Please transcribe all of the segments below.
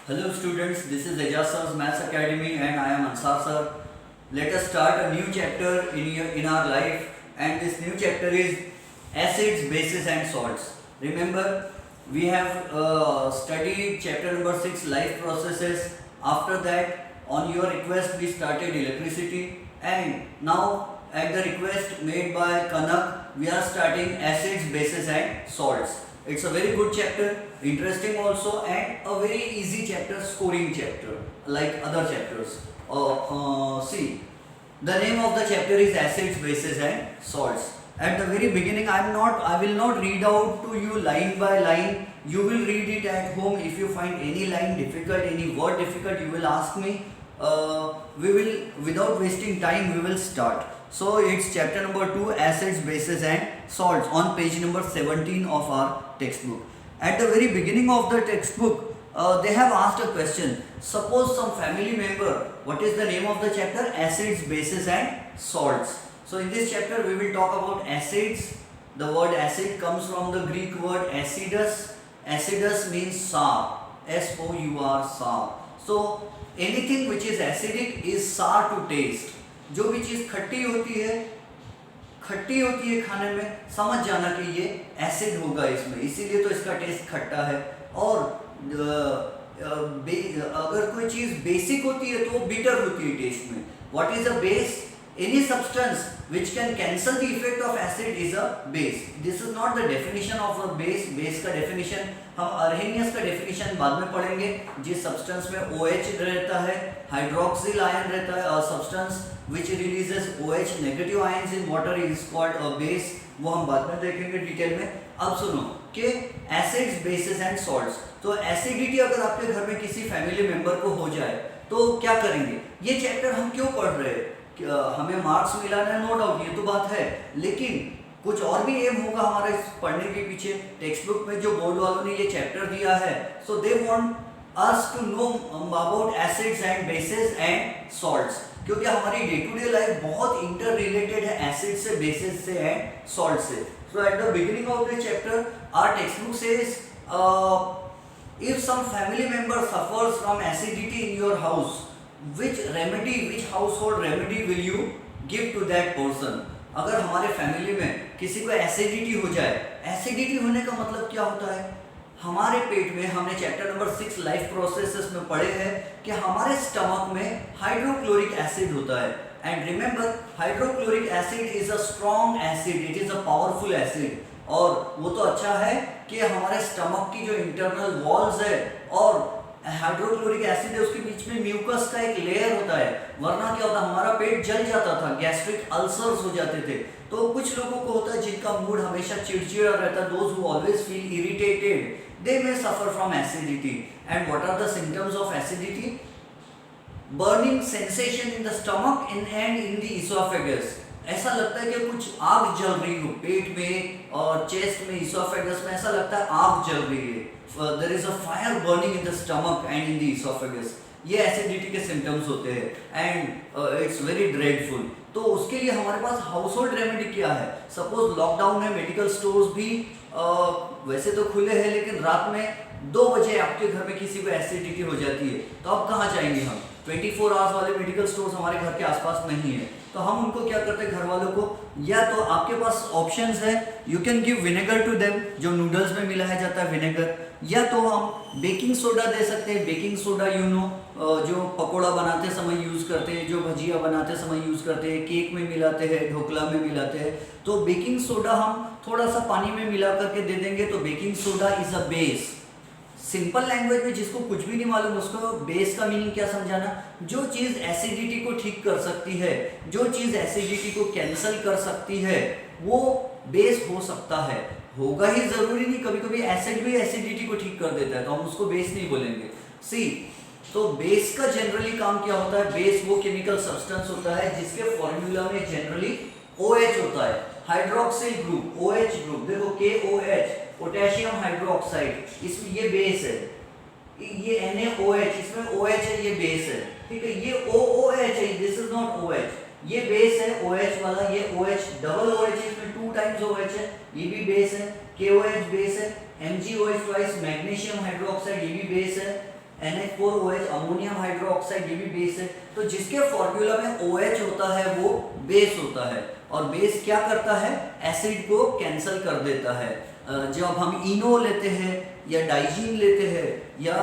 Hello students, this is Ejaz Sir's Maths Academy and I am Ansar Sir. Let us start a new chapter in our life, and this new chapter is acids, bases and salts. Remember, we have studied chapter number 6, life processes. After that, on your request we started electricity, and now at the request made by Kanak, we are starting acids, bases and salts. It's a very good chapter, interesting also, and a very easy chapter, scoring chapter like other chapters. See, the name of the chapter is acids, bases and salts. At the very beginning, I will not read out to you line by line. You will read it at home. If you find any line difficult, any word difficult, you will ask me. We will, without wasting time, we will start. So it's chapter number 2, acids, bases and salts, on page number 17 of our textbook. At the very beginning of the textbook, they have asked a question. Suppose some family member, what is the name of the chapter? Acids, bases and salts. So in this chapter we will talk about acids. The word acid comes from the Greek word acidus. Acidus means sour. S-O-U-R, sour. So anything which is acidic is sour to taste. जो भी चीज़ खट्टी होती है खाने में, समझ जाना कि ये एसिड होगा इसमें, इसीलिए तो इसका टेस्ट खट्टा है. और अगर कोई चीज़ बेसिक होती है तो वो बिटर होती है टेस्ट में. What is a base? Any substance which can cancel the effect of acid is a base. This is not the definition of a base. Base का definition हम Arrhenius का definition बाद में पढ़ेंगे. जिस substance में OH रहता है, hydroxyl ion रहता है, a substance which releases OH negative ions in water is called a base. वो हम बाद में देखेंगे डिटेल में. अब सुनो कि acids, bases and salts. तो acidity अगर आपके घर में किसी family member को हो जाए तो क्या करेंगे? ये चैप्टर हम क्यों पढ़ रहे हैं? हमें मार्क्स मिलाना है, नो डाउट, ये तो बात है, लेकिन कुछ और भी एम होगा हमारे इस पढ़ने के पीछे. टेक्स्ट बुक में जो बोर्ड वालों ने ये चैप्टर दिया है, so they want us to know about acids and bases and salts, क्योंकि हमारी डे टू डे लाइफ बहुत इंटर रिलेटेड है एसिड से, बेसिस से एंड सॉल्ट से. So at the beginning of the chapter our text book says if some family member suffers from acidity in your house, which household remedy will you give to that person? अगर हमारे family में किसी को acidity हो जाए, acidity होने का मतलब क्या होता है? हमारे पेट में, हमने चैप्टर नंबर 6 लाइफ प्रोसेसेस में पढ़े हैं कि हमारे स्टमक में हाइड्रोक्लोरिक एसिड होता है. And remember, hydrochloric acid is a strong acid, it is a powerful acid. और वो तो अच्छा है कि हमारे स्टमक की जो इंटरनल वॉल्स है और हाइड्रोक्लोरिक एसिड है उसके बीच में म्यूकस का एक लेयर होता है, वरना क्या होता, हमारा पेट जल जाता था, गैस्ट्रिक अल्सर्स हो जाते थे. तो कुछ लोगों को होता है जिनका मूड हमेशा चिड़चिड़ा रहता है, those who always feel irritated, they may suffer from acidity. And what are the symptoms of acidity? Burning sensation in the stomach and in the oesophagus. ऐसा लगता है कि कुछ आग जल रही हो पेट में और चेस्ट में, इसोफेगस में, ऐसा लगता है आग जल रही है. There is a fire burning in the stomach and in the esophagus. ये एसिडिटी के सिम्टम्स होते हैं एंड इट्स वेरी ड्रेडफुल. तो उसके लिए हमारे पास हाउस होल्ड रेमेडी क्या है? सपोज लॉकडाउन है, मेडिकल स्टोर्स भी वैसे तो खुले हैं, लेकिन रात में 2 बजे आपके घर में किसी को एसिडिटी हो जाती है, तो अब कहाँ जाएंगे हम? 24 आवर्स वाले मेडिकल स्टोर्स हमारे घर के आसपास नहीं है, तो हम उनको क्या करते हैं, घर वालों को, या तो आपके पास ऑप्शंस है, you can give vinegar to them, जो नूडल्स में मिलाया जाता है विनेगर, या तो हम बेकिंग सोडा दे सकते हैं. बेकिंग सोडा यू नो, जो पकोड़ा बनाते समय यूज़ करते हैं, जो भजिया बनाते समय यूज़ करते हैं, केक में मिलाते हैं, ढोकला में मिलाते हैं. तो बेकिंग सोडा हम थोड़ा सा पानी में मिला करके दे देंगे, तो baking soda is a base. Simple language में जिसको कुछ भी नहीं मालूम उसको बेस का मीनिंग क्या समझाना? जो चीज़ एसिडिटी को ठीक कर सकती है, जो चीज़ एसिडिटी को कैंसल कर सकती है, वो बेस हो सकता है. होगा ही जरूरी नहीं, कभी कभी एसिड भी एसिडिटी को ठीक कर देता है, तो हम उसको बेस नहीं बोलेंगे. सी, तो बेस का जनरली काम क्या होता है? बेस वो केमिकल सब्सटेंस होता है जिसके फॉर्मूला में जनरली OH होता है, हाइड्रोक्सिल ग्रुप, OH ग्रुप. देखो KOH, पोटेशियम हाइड्रोक्साइड, इसमें ये बेस है. ये NaOH, इसमें OH है, ये बेस है. ठीक है, ये OOH है, दिस इज नॉट OH. ये बेस है OH वाला, ये OH डबल OH, इसमें 2 टाइम्स OH है, ये भी बेस है. KOH बेस है. MgOH ट्वाइस मैग्नीशियम हाइड्रोक्साइड, ये भी बेस है. NH4OH अमोनियम हाइड्रोक्साइड, ये भी बेस है। तो जिसके फॉर्मूला में OH होता है वो बेस होता है, और बेस क्या करता है, एसिड को कैंसिल कर देता है। जब हम इनो लेते हैं या डाइजीन लेते हैं या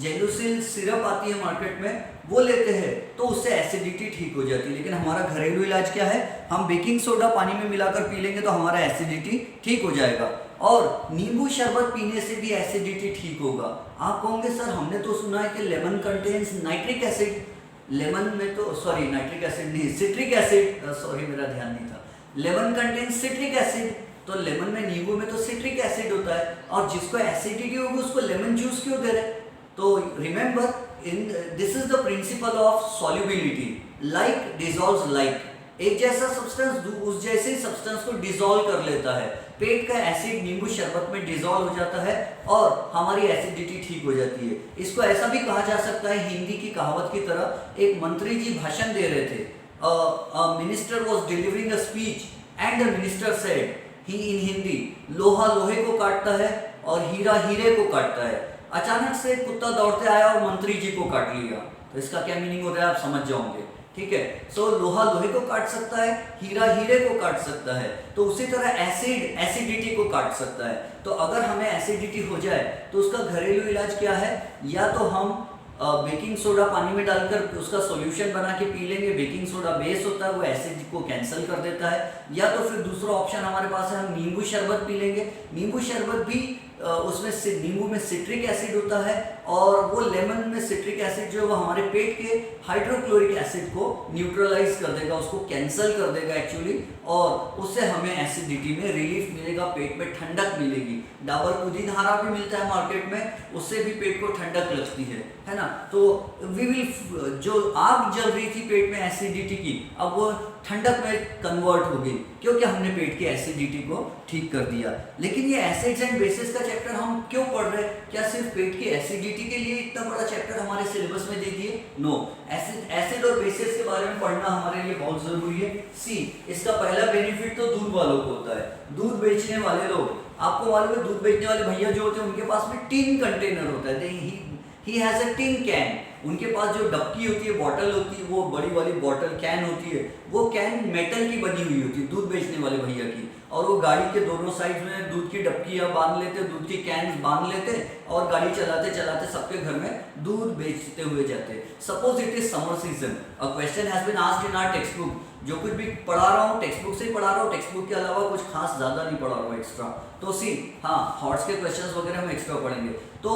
जेलुसिल सिरप आती है मार्केट में, वो लेते हैं तो उससे एसिडिटी ठीक हो जाती है। लेकिन हमारा घरेलू इलाज क्या है, हम बेकिंग सोडा पानी में मिलाकर पी लेंगे तो हमारा एसिडिटी ठीक हो जाएगा। और नींबू शरबत पीने से भी एसिडिटी ठीक होगा। आप कहोगे सर हमने तो सुना है कि lemon contains nitric acid, lemon में तो सॉरी नाइट्रिक एसिड नहीं, सिट्रिक एसिड, सॉरी मेरा ध्यान नहीं था, लेमन कंटेन्स सिट्रिक एसिड, तो लेमन में, नींबू में तो सिट्रिक एसिड होता है, और जिसको एसिडिटी होगी उसको लेमन जूस क्यों दे रहे? तो remember in this is the principle of solubility, like dissolves like, एक जैसा सब्सटेंस उस जैसे सब्सटेंस को डिसॉल्व कर लेता है। पेट का एसिड नींबू शरबत में डिसॉल्व हो जाता है और हमारी एसिडिटी ठीक हो जाती है। इसको ऐसा भी कहा जा सकता है, हिंदी की कहावत की तरह, एक मंत्री जी भाषण दे रहे थे, minister was delivering a speech and the minister said he in Hindi, लोहा लोहे को काटता है और हीरा हीरे को काटता है। अचानक से कुत्ता दौड़ते आया और मंत्री जी को काट लिया। तो इसका क्या मीनिंग हो रहा है आप समझ जाओगे, ठीक है। सो लोहा लोहे को काट सकता है, हीरा हीरे को काट सकता है, तो उसी तरह एसिड एसिडिटी को काट सकता है। तो अगर हमें एसिडिटी हो जाए तो उसका घरेलू इलाज क्या है, या तो हम बेकिंग सोडा पानी में डालकर उसका सॉल्यूशन बना के पी लेंगे, बेकिंग सोडा बेस होता है वो एसिड को कैंसिल कर देता है, या तो फिर दूसरा ऑप्शन हमारे पास है, हम नींबू शरबत पी लेंगे। नींबू शरबत भी उसमें नींबू में सिट्रिक एसिड होता है, और वो लेमन में सिट्रिक एसिड जो है वो हमारे पेट के हाइड्रोक्लोरिक एसिड को न्यूट्रलाइज कर देगा, उसको कैंसिल कर देगा एक्चुअली, और उससे हमें एसिडिटी में रिलीफ मिलेगा, पेट में ठंडक मिलेगी। डाबर पुदीनहारा भी मिलता है मार्केट में, उससे भी पेट को ठंडक लगती है ना। तो वी विल, जो आग जल रही थी पेट में एसिडिटी की, अब वो ठंडक में कन्वर्ट हो गई, क्योंकि हमने पेट की एसिडिटी को ठीक कर दिया। लेकिन ये एसिड्स एंड बेसिस का चैप्टर हम क्यों पढ़ रहे हैं? क्या सिर्फ पेट की एसिडिटी के लिए इतना बड़ा चैप्टर हमारे सिलेबस में दे दिए? नो, एसिड और बेसिस के बारे में पढ़ना हमारे लिए बहुत जरूरी है। सी, इसका पहला बेनिफिट तो दूध वालों को होता है। दूध बेचने वाले लोग, आपको मालूम है दूध बेचने वाले भैया जो होते हैं उनके पास में टिन कंटेनर होता है, he has a tin can. उनके पास जो डबकी होती है, बॉटल होती है, वो बड़ी वाली बॉटल कैन होती है, वो कैन मेटल की बनी हुई होती है दूध बेचने वाले भैया की, और वो गाड़ी के दोनों साइड में दूध की डबकियां बांध लेते, दूध की कैन बांध लेते, और गाड़ी चलाते चलाते सबके घर में दूध बेचते हुए जाते। Suppose it is summer season, a question has been asked in our text book, जो कुछ भी पढ़ा रहा हूँ टेक्स्ट बुक से ही पढ़ा रहा हूँ, टेक्स्ट बुक के अलावा कुछ खास ज्यादा नहीं पढ़ा रहा हूँ एक्स्ट्रा। तो सी, हाँ, हॉट्स के क्वेश्चंस वगैरह हम एक्स्ट्रा पढ़ेंगे। तो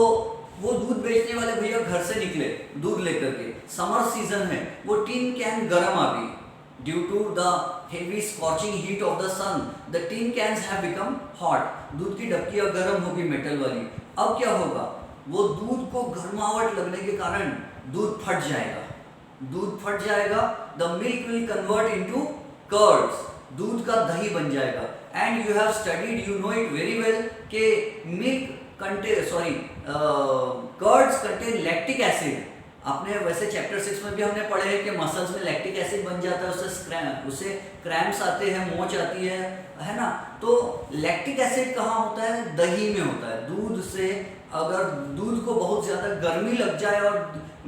वो दूध बेचने वाले भैया घर से निकले दूध लेकर के, समर सीजन है, वो टिन कैन गर्म आ गई, due to the heavy scorching heat of the sun, the tin cans have become hot, दूध की डबकियां गर्म होगी मेटल वाली। अब क्या होगा, वो दूध को गर्मावट लगने के कारण दूध फट जाएगा, दूध फट जाएगा, the milk will convert into curds, दूध का दही बन जाएगा। And you have studied, you know it very well के milk curds contain lactic acid. आपने वैसे चैप्टर 6 में भी हमने पढ़े हैं कि मसल्स में लैक्टिक एसिड बन जाता है, उससे क्रैम्प्स आते हैं, मोच आती है ना। तो लैक्टिक एसिड कहाँ होता है? दही में होता है। दूध से अगर दूध को बहुत ज़्यादा गर्मी लग जाए और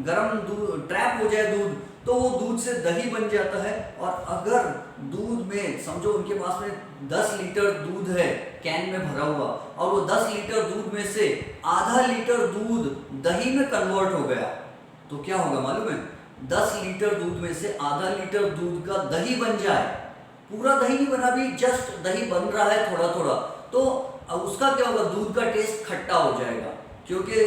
गर्म दूध ट्रैप हो जाए दूध, तो वो दूध से दही बन जाता है। और अगर दूध में समझो उनके पास में 10 लीटर दूध है कैन में भरा हुआ, और वो 10 लीटर दूध में से आधा लीटर दूध दही में कन्वर्ट हो गया, तो क्या होगा मालूम है? 10 लीटर दूध में से आधा लीटर दूध का दही बन जाए, पूरा दही नहीं बना भी, जस्ट दही बन रहा है थोड़ा थोड़ा, तो उसका क्या होगा? दूध का टेस्ट खट्टा हो जाएगा, क्योंकि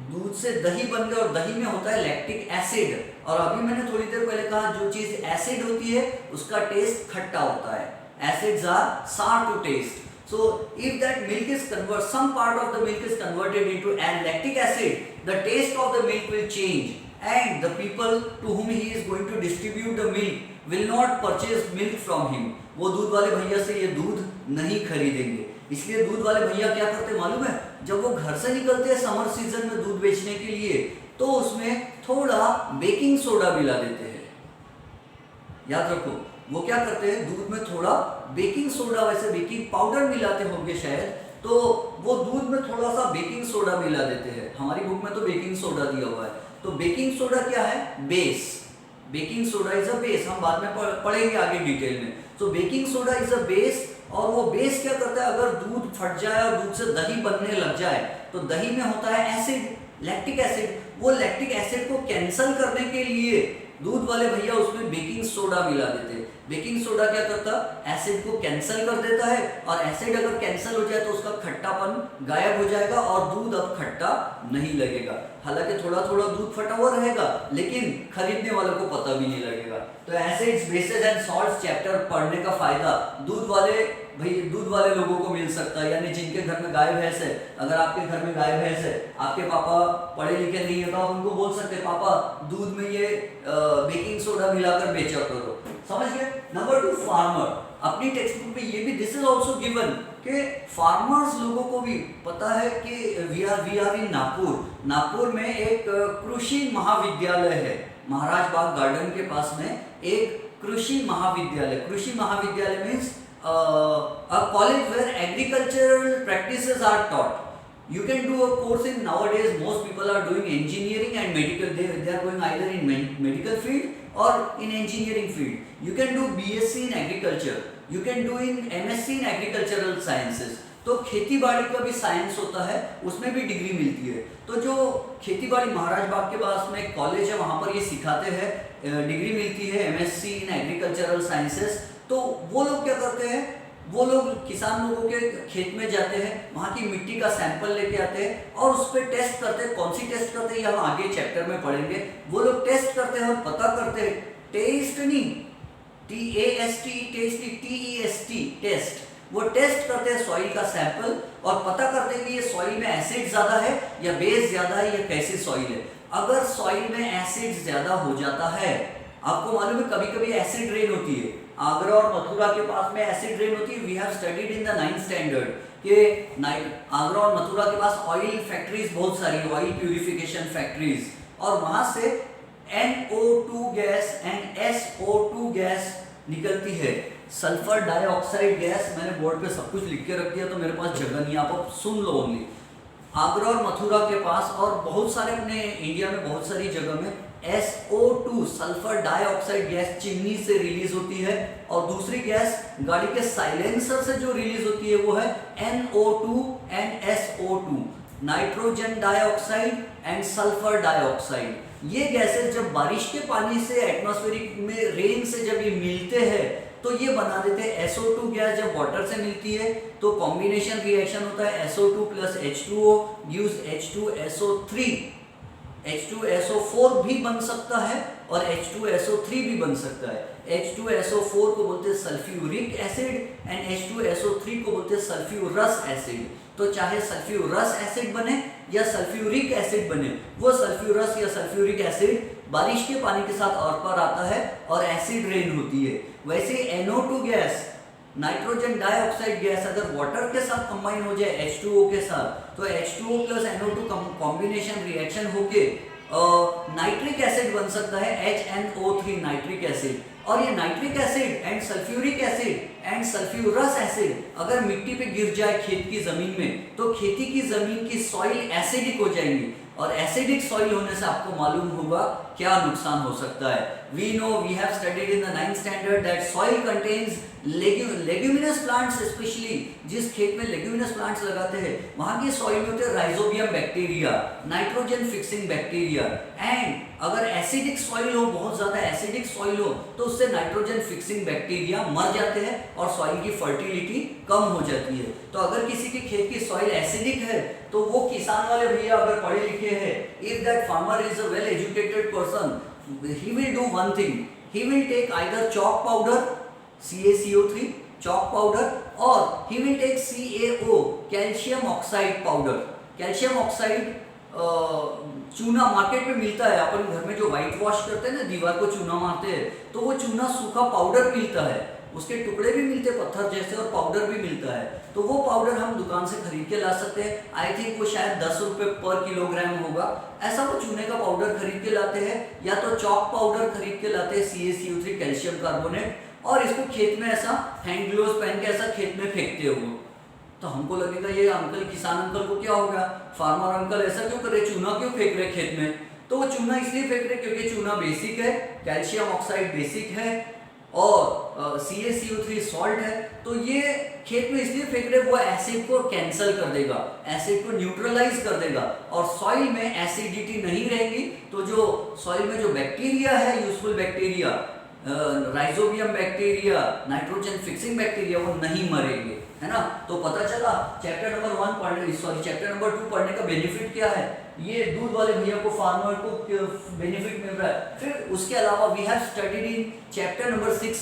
दूध से दही बन गया और दही में होता है लैक्टिक एसिड। और अभी मैंने थोड़ी देर पहले कहा जो चीज एसिड होती है उसका टेस्ट खट्टा होता है, acids are sour to taste. So if that milk is converted, some part of the milk is converted into lactic acid, the taste of the milk will change, and the people to whom he is going to distribute the milk will not purchase milk from him. वो दूध वाले भैया से ये दूध नहीं खरीदेंगे। इसलिए दूध वाले भैया क्या करते मालूम है? जब वो घर से निकलते हैं समर सीजन में दूध बेचने के लिए, तो उसमें थोड़ा बेकिंग सोडा मिला देते हैं। याद रखो, वो क्या करते हैं? दूध में थोड़ा बेकिंग सोडा, वैसे बेकिंग पाउडर मिलाते होंगे शायद, तो वो दूध में थोड़ा सा बेकिंग सोडा मिला देते हैं। हमारी बुक में तो बेकिंग सोडा दिया हुआ है। तो बेकिंग सोडा क्या है? Base. Baking soda is a base. हम बाद में पढ़ेंगे आगे डिटेल में। तो baking soda is a base, और वो बेस क्या करता है, अगर दूध फट जाए और दूध से दही बनने लग जाए तो दही में होता है एसिड, लैक्टिक एसिड। वो लैक्टिक एसिड को कैंसल करने के लिए दूध वाले भैया उसमें बेकिंग सोडा मिला देते हैं। बेकिंग सोडा क्या करता? एसिड को कैंसल कर देता है, और एसिड अगर कैंसल हो जाए तो उसका खट्टापन गायब हो जाएगा और दूध अब खट्टा नहीं लगेगा। हालांकि थोड़ा थोड़ा दूध फटा हुआ रहेगा, लेकिन खरीदने वालों को पता भी नहीं लगेगा। तो acids, bases and salts chapter पढ़ने का फायदा दूध वाले लोगों को मिल सकता है, यानी जिनके घर में गाय भैंस है। अगर आपके घर में गाय भैंस है, आपके पापा पढ़े लिखे नहीं है, तो आप उनको बोल सकते हैं पापा दूध में ये बेकिंग सोडा मिलाकर बेचा करो। समझ गए? Number 2, farmer. अपनी टेक्स्ट बुक में ये भी दिस इज ऑल्सो गिवन कि फार्मर्स लोगों को भी पता है कि वी आर इन नागपुर में एक कृषि महाविद्यालय है। महाराज बाग गार्डन के पास में एक कृषि महाविद्यालय means a college where agricultural practices are taught. You can do a course in nowadays. Most people are doing engineering and medical. They are going either in medical field or in engineering field. You can do BSc in agriculture. You can do in MSc in agricultural sciences. तो खेती बाड़ी का भी science होता है, उसमें भी degree मिलती है। तो जो खेती बाड़ी महाराज बाग के पास में एक कॉलेज है, वहाँ पर ये सिखाते हैं, डिग्री मिलती है MSc इन एग्रीकल्चरल साइंसेस। तो वो लोग क्या करते हैं, वो लोग किसान लोगों के खेत में जाते हैं, वहाँ की मिट्टी का सैंपल लेके आते हैं और उस पर टेस्ट करते हैं। कौन सी टेस्ट करते हैं ये हम आगे चैप्टर में पढ़ेंगे। वो लोग टेस्ट करते हैं और पता करते हैं, टेस्ट नहीं, टेस्ट, वो टेस्ट करते हैं सॉइल का सैंपल और पता करते हैं कि ये सॉइल में एसिड ज्यादा है या बेस ज्यादा है या कैसी सॉइल है। अगर सॉइल में एसिड ज्यादा हो जाता है, आपको मालूम है कभी कभी एसिड रेन होती है, आगरा और मथुरा के पास में एसिड रेन होती है। We have studied in the 9th standard कि आगरा और मथुरा के पास ऑयल फैक्ट्रीज बहुत सारी, ऑयल प्यूरिफिकेशन फैक्ट्रीज, और वहां से NO2 gas and SO2 gas निकलती है, सल्फर डाइऑक्साइड गैस। मैंने बोर्ड पे सब कुछ लिख के रख दिया तो मेरे पास जगह नहीं, आप अब सुन लो ओनली। आगरा और मथुरा के पास और बहुत सारे अपने इंडिया में बहुत सारी जगह में SO2 sulphur dioxide gas chimney से रिलीज होती है, और दूसरी गैस गाड़ी के साइलेंसर से जो रिलीज होती है वो है NO2 and SO2, nitrogen dioxide and sulphur dioxide. ये गैसेस जब बारिश के पानी से एटमॉस्फेरिक में रेन से जब ये मिलते हैं तो ये बना देते हैं SO2 गैस। जब वाटर से मिलती है तो कॉम्बिनेशन रिएक्शन होता है, SO2 plus H2O gives H2SO3। H2SO4 भी बन सकता है और H2SO3 भी बन सकता है। H2SO4 को बोलते हैं सल्फ्यूरिक एसिड एंड H2SO3 को बोलते हैं सल्फ्यूरस एसिड। तो चाहे सल्फ्यूरस एसिड बने या सल्फ्यूरिक एसिड बने, वो सल्फ्यूरस या सल्फ्यूरिक एसिड बारिश के पानी के साथ और पार आता है और एसिड रेन होती है। वैसे NO2 gas, nitrogen dioxide gas अगर वाटर के साथ कंबाइन हो जाए H2O के साथ, तो H2O plus NO2 combination reaction होके नाइट्रिक एसिड बन सकता है, HNO3 नाइट्रिक एसिड। और ये nitric acid and sulphuric acid and sulphurous acid अगर मिट्टी पे गिर जाए खेत की जमीन में, तो खेती की जमीन की सॉइल एसिडिक हो जाएंगी, और एसिडिक सॉइल होने से आपको मालूम होगा क्या नुकसान हो सकता है। We know, we have studied in the 9th standard that soil contains leguminous plants, especially जिस खेत में leguminous plants लगाते हैं वहाँ की सॉइल में होते हैं rhizobium bacteria, nitrogen fixing bacteria, and अगर एसिडिक सॉइल हो, बहुत ज्यादा एसिडिक सॉइल हो, तो उससे नाइट्रोजन फिक्सिंग बैक्टीरिया मर जाते हैं और सॉइल की फर्टिलिटी कम हो जाती है। तो अगर किसी के खेत की सॉइल एसिडिक है तो वो किसान वाले भैया अगर पढ़े लिखे हैं, if that farmer is a well educated person, he will do one thing, he will take either chalk powder CaCO3 chalk powder, or he will take CaO calcium oxide powder। calcium oxide चूना market में मिलता है, अपन घर में जो white wash करते हैं ना, दीवार को चूना मारते हैं, तो वो चूना सूखा पाउडर मिलता है, उसके टुकड़े भी मिलते हैं पत्थर जैसे और पाउडर भी मिलता है। तो वो पाउडर हम दुकान से खरीद के ला सकते हैं। आई थिंक वो शायद 10 रुपए पर किलोग्राम होगा, ऐसा वो चूने का पाउडर खरीद के लाते हैं, या तो चॉक पाउडर खरीद के लाते हैं CaCO3 कैल्शियम कार्बोनेट, और इसको खेत में ऐसा हैंड ग्लोव्स पहन के ऐसा खेत में फेंकते हो। तो हमको लगेगा ये अंकल, किसान अंकल को क्या हो गया, फार्मर अंकल ऐसा क्यों कर रहे, चूना क्यों फेंक रहे खेत में। तो वो चूना इसलिए फेंक रहे क्योंकि चूना बेसिक है, कैल्शियम ऑक्साइड बेसिक है और CaCO3 सॉल्ट है। तो ये खेत में इसलिए फेंक रहे, वो एसिड को कैंसल कर देगा, एसिड को न्यूट्रलाइज कर देगा और सॉइल में एसिडिटी नहीं रहेगी। तो जो सॉइल में जो बैक्टीरिया है, useful bacteria, rhizobium bacteria, nitrogen fixing bacteria, वो नहीं मरेंगे, है ना। तो पता चला चैप्टर नंबर 1 पढ़ने, सॉरी चैप्टर नंबर 2 पढ़ने का बेनिफिट क्या है। ये दूध वाले भैया को, फार्मर को बेनिफिट मिल रहा है। फिर उसके अलावा we have studied in chapter number 6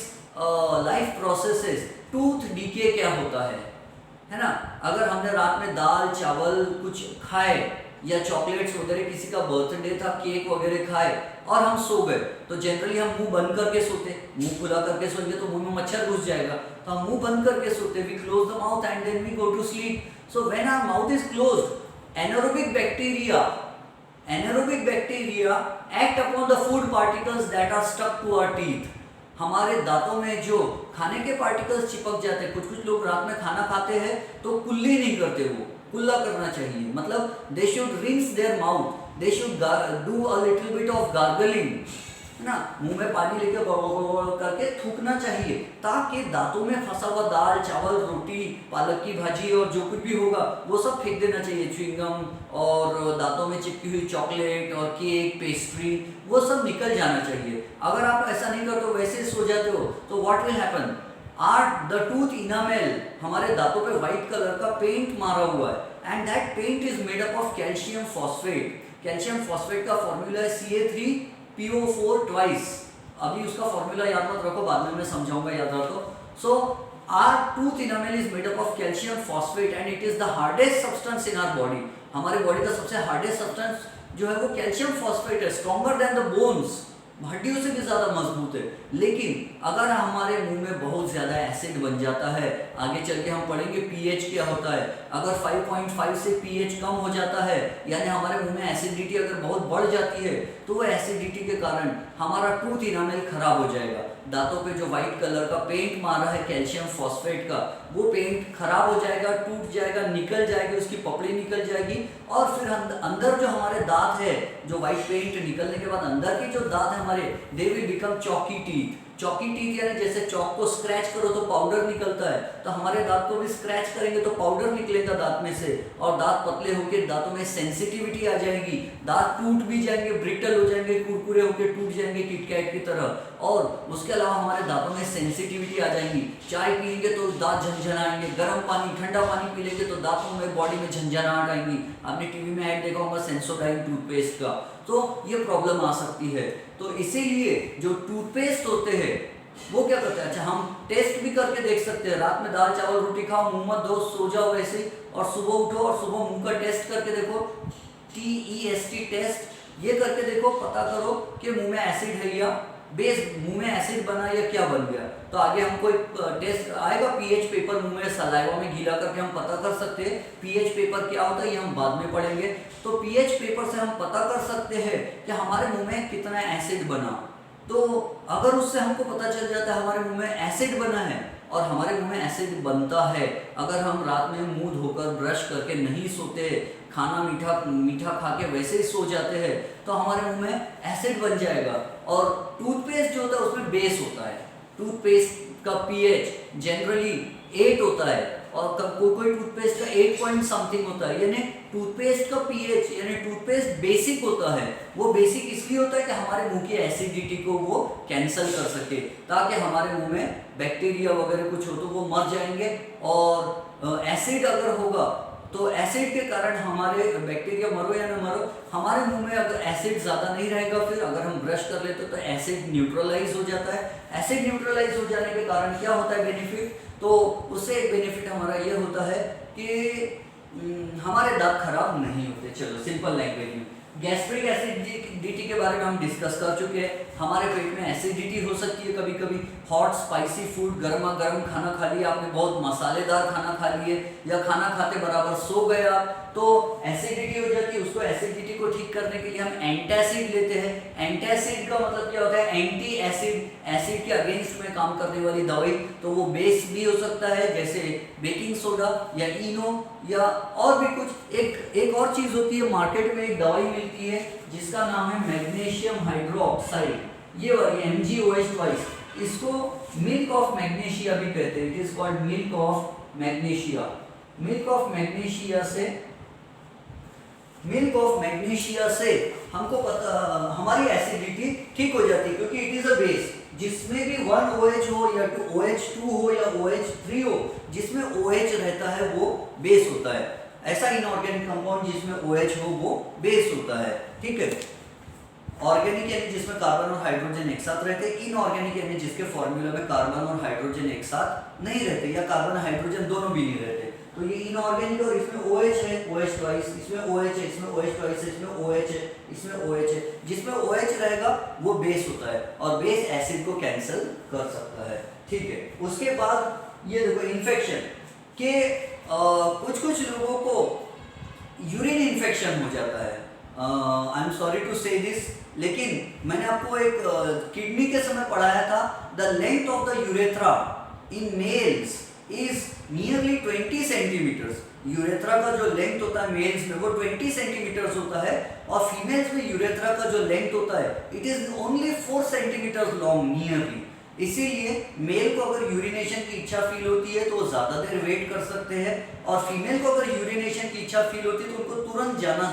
life processes, tooth decay क्या होता है ना। अगर हमने रात में दाल चावल कुछ खाए या चॉकलेट्स वगैरह, किसी का बर्थडे था, केक वगैरह खाए और हम सो गए, तो जनरली हम मुंह बंद करके सोते, मुंह खुला करके सोएंगे तो मुंह में मच्छर घुस जाएगा, तो हम मुंह बंद करके सोते, we close the mouth and then we go to sleep. So when our mouth is closed, anaerobic bacteria act upon the food particles that are stuck to our teeth। हमारे दांतों में जो खाने के पार्टिकल्स चिपक जाते हैं, कुछ लोग रात में खाना खाते हैं तो कुल्ली नहीं करते, वो कुल्ला करना चाहिए, मतलब they should rinse their mouth, they should do a little bit of gargling, है ना, मुंह में पानी लेके करके थूकना चाहिए, ताकि दांतों में फंसा हुआ दाल चावल रोटी पालक की भाजी और जो कुछ भी होगा वो सब फेंक देना चाहिए, च्युइंगम और दांतों में चिपकी हुई चॉकलेट और केक पेस्ट्री, वो सब निकल जाना चाहिए। अगर आप ऐसा नहीं करते हो, वैसे सो जाते हो, तो what will happen, the tooth enamel, हमारे दांतों पे व्हाइट कलर का पेंट मारा हुआ है and that paint is made up of calcium phosphate. Calcium phosphate का फॉर्मूला है Ca3PO4 ट्वाइस। अभी उसका फॉर्मूला याद मत रखो, बाद में मैं समझाऊंगा, याद रखो। So our tooth enamel is made up of calcium phosphate and it is the hardest substance in our body. हमारे बॉडी का सबसे हार्डेस्ट सब्सटेंस जो है वो कैल्शियम फॉस्फेट है, स्ट्रॉन्गर देन द बोन्स, हड्डियों से भी ज्यादा मजबूत है। लेकिन अगर हमारे मुंह में बहुत ज्यादा एसिड बन जाता है, आगे चल के हम पढ़ेंगे पीएच क्या होता है, अगर 5.5 से पीएच कम हो जाता है, यानी हमारे मुंह में एसिडिटी अगर बहुत बढ़ जाती है, तो वो एसिडिटी के कारण हमारा टूथ इनामेल खराब हो जाएगा। दांतों पे जो व्हाइट कलर का पेंट मारा है कैल्शियम फॉस्फेट का, वो पेंट खराब हो जाएगा, टूट जाएगा, निकल जाएगी, उसकी पपड़ी निकल जाएगी और फिर अंदर जो हमारे दांत है, जो व्हाइट पेंट निकलने के बाद अंदर के जो दांत है हमारे, they will become chalky teeth. Chalky teeth यानी जैसे चॉक को स्क्रैच करो तो पाउडर निकलता है, तो हमारे दांत को भी स्क्रैच करेंगे तो पाउडर निकलेगा दांत में से और दांत पतले होकर दांतों में सेंसिटिविटी आ जाएगी, दांत टूट भी जाएंगे, ब्रिटल हो जाएंगे, कुरकुरे होकर टूट जाएंगे किटकैट की तरह। और उसके अलावा हमारे दांतों में सेंसिटिविटी आ जाएंगी, चाय पिएंगे तो दांत झंझनाएंगे, गर्म पानी ठंडा पानी पी लेंगे तो दांतों में बॉडी में झंझनाहट आएंगी। आपने टीवी में ऐड देखा होगा सेंसोडाइन टूथपेस्ट का, तो ये प्रॉब्लम आ सकती है। तो इसीलिए जो टूथपेस्ट होते हैं वो क्या करते हैं, अच्छा हम टेस्ट भी करके देख सकते हैं, रात में दाल चावल रोटी खाओ, मुंह मत धो, सो जाओ वैसे ही, और सुबह उठो और सुबह मुंह का टेस्ट करके देखो, TEST टेस्ट, ये करके देखो, पता करो कि मुंह में एसिड है या बेस, मुंह में एसिड बना या क्या बन गया। तो आगे हमको एक टेस्ट आएगा, पीएच पेपर मुंह में सलाइवा में गीला करके हम पता कर सकते हैं पीएच पेपर क्या होता है, ये हम बाद में पढ़ेंगे। तो पीएच पेपर से हम पता कर सकते हैं कि हमारे मुंह में कितना एसिड बना। तो अगर उससे हमको पता चल जाता है हमारे मुंह में एसिड बना है और हमारे मुंह में एसिड बनता है, अगर हम रात में मुंह धोकर ब्रश करके नहीं सोते, खाना मीठा खा के वैसे ही सो जाते हैं, तो हमारे मुंह में एसिड बन जाएगा। और टूथपेस्ट जो होता है उसमें बेस होता है, टूथपेस्ट का पीएच जनरली 8 होता है और कोई टूथपेस्ट का 8 पॉइंट समथिंग होता है, यानी टूथपेस्ट का पीएच यानी टूथपेस्ट बेसिक होता है। वो बेसिक इसलिए होता है कि हमारे मुंह की एसिडिटी को वो कैंसल कर सके, ताकि हमारे मुंह में बैक्टीरिया वगैरह कुछ हो तो वो मर जाएंगे। और एसिड अगर होगा तो एसिड के कारण हमारे बैक्टीरिया मरो या ना मरो, हमारे मुंह में अगर एसिड ज़्यादा नहीं रहेगा, फिर अगर हम ब्रश कर लेते तो एसिड न्यूट्रलाइज हो जाता है। एसिड न्यूट्रलाइज हो जाने के कारण क्या होता है बेनिफिट, तो उससे एक बेनिफिट हमारा ये होता है कि हमारे दांत खराब नहीं होते। चलो सिंपल लैंग्वेज में, गैस्ट्रिक एसिडिटी के बारे में हम डिस्कस कर चुके हैं। हमारे पेट में एसिडिटी हो सकती है कभी कभी, हॉट स्पाइसी फूड, गर्मा गर्म खाना खा लिया आपने, बहुत मसालेदार खाना खा लिए, या खाना खाते बराबर सो गए आप, तो एसिडिटी हो जाती है। उसको एसिडिटी को ठीक करने के लिए हम एंटासिड लेते हैं। एंटासिड का मतलब क्या होता है? एंटी एसिड, एसिड के अगेंस्ट में काम करने वाली दवाई। तो वो बेस भी हो सकता है, जैसे बेकिंग सोडा या इनो, या और भी कुछ। एक और चीज होती है, मार्केट में एक दवाई मिलती है जिसका नाम है मैग्नीशियम हाइड्रोक्साइड, ये वाली MgOH2। इसको मिल्क ऑफ मैग्नीशिया भी कहते हैं। It is called milk of magnesia. Milk of magnesia से हमको पता, हमारी एसिडिटी ठीक हो जाती है, क्योंकि इट इज अ बेस। जिसमें भी 1OH हो या 2OH2 हो या OH3 हो, जिसमें OH रहता है वो बेस होता है। ऐसा इनऑर्गेनिक कंपाउंड जिसमें OH हो वो बेस होता है, ठीक है। ऑर्गेनिक यानी जिसमें कार्बन और हाइड्रोजन एक साथ रहते हैं, इनऑर्गेनिक यानी जिसके फॉर्मूला में कार्बन और हाइड्रोजन एक साथ नहीं रहते, या कार्बन हाइड्रोजन दोनों भी नहीं रहते। तो ये इनऑर्गेनिक, और इसमें OH है, OH2, इसमें OH है, इसमें OH2 है, इसमें OH है, इसमें OH है। जिसमें OH रहेगा वो बेस होता है, और बेस एसिड को कैंसिल कर सकता है, ठीक है। उसके बाद ये देखो इन्फेक्शन के कुछ लोगों को यूरिन इन्फेक्शन हो जाता है। I am sorry to say this, लेकिन मैंने आपको एक किडनी के समय पढ़ाया था, the length of the urethra in males is nearly 20 centimetres. Urethra का जो लेंथ होता है मेल्स में वो 20 सेंटीमीटर्स होता है, और फीमेल्स में यूरेथ्रा का जो लेंथ होता है it is only 4 centimetres long nearly. इसीलिए मेल को अगर यूरिनेशन की इच्छा फील होती है तो वो ज़्यादा देर वेट कर सकते हैं, और फीमेल को अगर यूरिनेशन की इच्छा फील होती है तो उनको तुरंत जाना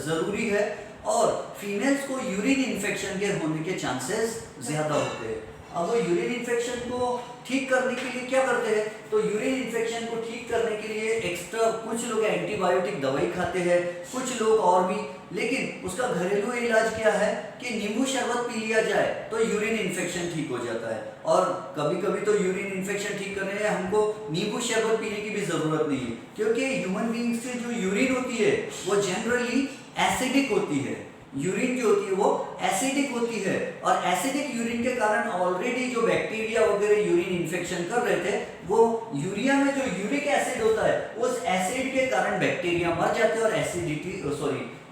ज़रूरी है। और फीमेल्स को यूरिन इन्फेक्शन के होने के चांसेस ज़्यादा होते हैं। अब वो यूरिन इन्फेक्शन को ठीक करने के लिए क्या करते हैं? तो यूरिन इन्फेक्शन को ठीक करने के लिए एक्स्ट्रा कुछ लोग एंटीबायोटिक दवाई खाते हैं, कुछ लोग और भी। लेकिन उसका घरेलू इलाज क्या है कि नींबू शरबत पी लिया जाए तो यूरिन इन्फेक्शन ठीक हो जाता है। और कभी कभी तो यूरिन इन्फेक्शन ठीक करने में हमको नींबू शरबत पीने की भी ज़रूरत नहीं है, क्योंकि ह्यूमन बींग्स की जो यूरिन होती है वो जनरली एसिडिक होती है। यूरिन जो होती है वो एसिडिक होती है, और एसिडिक यूरिन के कारण ऑलरेडी जो बैक्टीरिया वगैरह यूरिन इन्फेक्शन कर रहे थे, वो यूरिया में जो यूरिक एसिड होता है उस एसिड के कारण बैक्टीरिया मर जाते हैं, और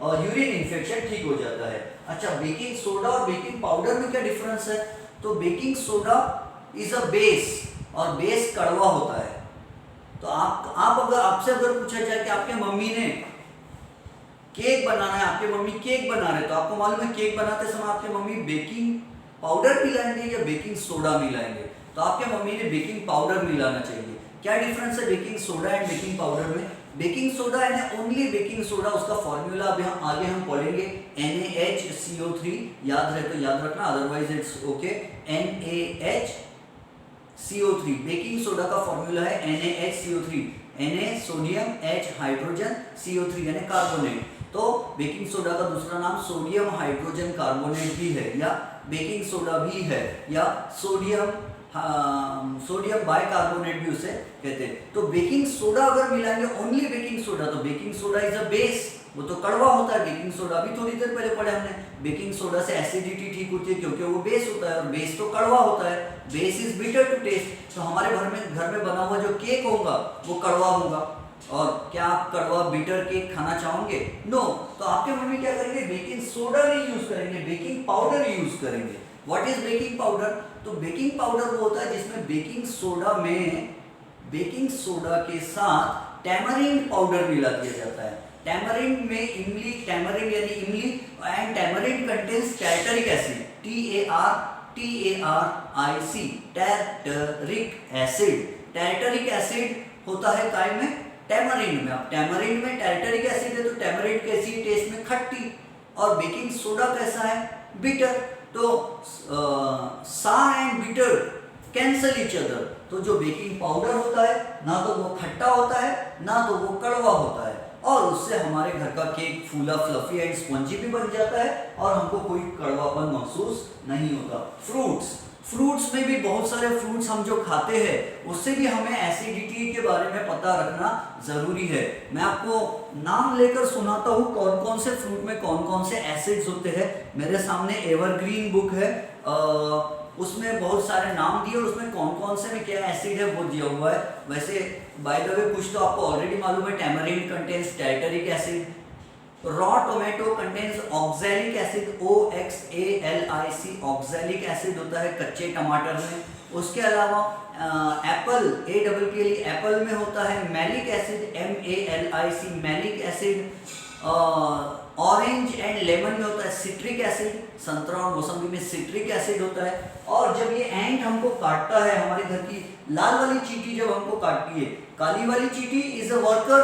और यूरिन इन्फेक्शन ठीक हो जाता है। अच्छा, बेकिंग सोडा और बेकिंग पाउडर में क्या डिफरेंस है? तो baking soda is a base, और बेस कड़वा होता है। तो आपसे अगर पूछा जाए कि आपके मम्मी ने केक बनाना है, आपके मम्मी केक बना रहे, तो आपको मालूम है केक बनाते समय आपके मम्मी बेकिंग पाउडर मिलाएंगे या बेकिंग सोडा मिलाएंगे? तो आपके मम्मी ने बेकिंग पाउडर मिलाना चाहिए। क्या डिफरेंस है baking soda and baking powder में? बेकिंग सोडा यानी ओनली बेकिंग सोडा, उसका फॉर्मूला अभी आगे हम पढ़ेंगे, NaHCO3, याद रहे तो याद रखना, otherwise it's okay. NaHCO3 baking soda का फॉर्मूला है NaHCO3, Na sodium, H hydrogen, CO3 यानी कार्बोनेट। तो बेकिंग सोडा का दूसरा नाम सोडियम हाइड्रोजन कार्बोनेट भी है, या बेकिंग सोडा भी है, या सोडियम बाइकार्बोनेट भी उसे कहते हैं। तो बेकिंग सोडा अगर मिलाएंगे ओनली बेकिंग सोडा, तो baking soda is a base, वो तो कड़वा होता है। बेकिंग सोडा भी थोड़ी देर पहले पढ़े हमने, बेकिंग सोडा से एसिडिटी ठीक होती है क्योंकि वो बेस होता है, और बेस तो कड़वा होता है। Base is bitter to taste. तो हमारे घर में बना हुआ जो केक होगा वो कड़वा होगा। और क्या आप कड़वा बिटर केक खाना चाहोगे? नो। तो आपके मम्मी क्या करेंगे? बेकिंग सोडा नहीं यूज करेंगे, बेकिंग पाउडर यूज करेंगे। What is baking powder? तो बेकिंग पाउडर वो होता है जिसमें बेकिंग सोडा के साथ टैमरिंड पाउडर मिला दिया जाता है। टैमरिंड में इमली, टैमरिंड यानी इमली, and tamarind contains tartaric acid, TARIC, tartaric acid. Tartaric acid होता है काय में? टैमरिंड में। अब टैमरिंड में टैर्टरिक एसिड है तो टैमरिंड कैसी टेस्ट में? खट्टी। और बेकिंग सोडा कैसा है? बिटर। तो सार and bitter cancel each other. तो जो बेकिंग पाउडर होता है ना तो वो खट्टा होता है ना तो वो कड़वा होता है, और उससे हमारे घर का केक फूला, फ्लफी एंड स्पंजी भी बन जाता है, और हमको कोई कड़वापन महसूस नहीं होता। फ्रूट्स में भी बहुत सारे फ्रूट्स हम जो खाते हैं उससे भी हमें एसिडिटी के बारे में पता रखना ज़रूरी है। मैं आपको नाम लेकर सुनाता हूँ कौन कौन से फ्रूट में कौन कौन से एसिड्स होते हैं। मेरे सामने एवरग्रीन बुक है, उसमें बहुत सारे नाम दिए और उसमें कौन कौन से में क्या एसिड है वो दिया हुआ है। वैसे बाय द वे कुछ तो आपको ऑलरेडी मालूम है, tamarind contains tartaric acid, raw tomato contains oxalic acid, OXALIC oxalic acid होता है कच्चे टमाटर में। उसके अलावा एप्पल एप्पल में होता है malic acid, MALIC malic acid. Orange and lemon में होता है सिट्रिक एसिड, संतरा और मौसम्बी में सिट्रिक एसिड होता है। और जब ये एंट हमको काटता है, हमारे घर की लाल वाली चींटी जब हमको काटती है, काली वाली चींटी इज अ वर्कर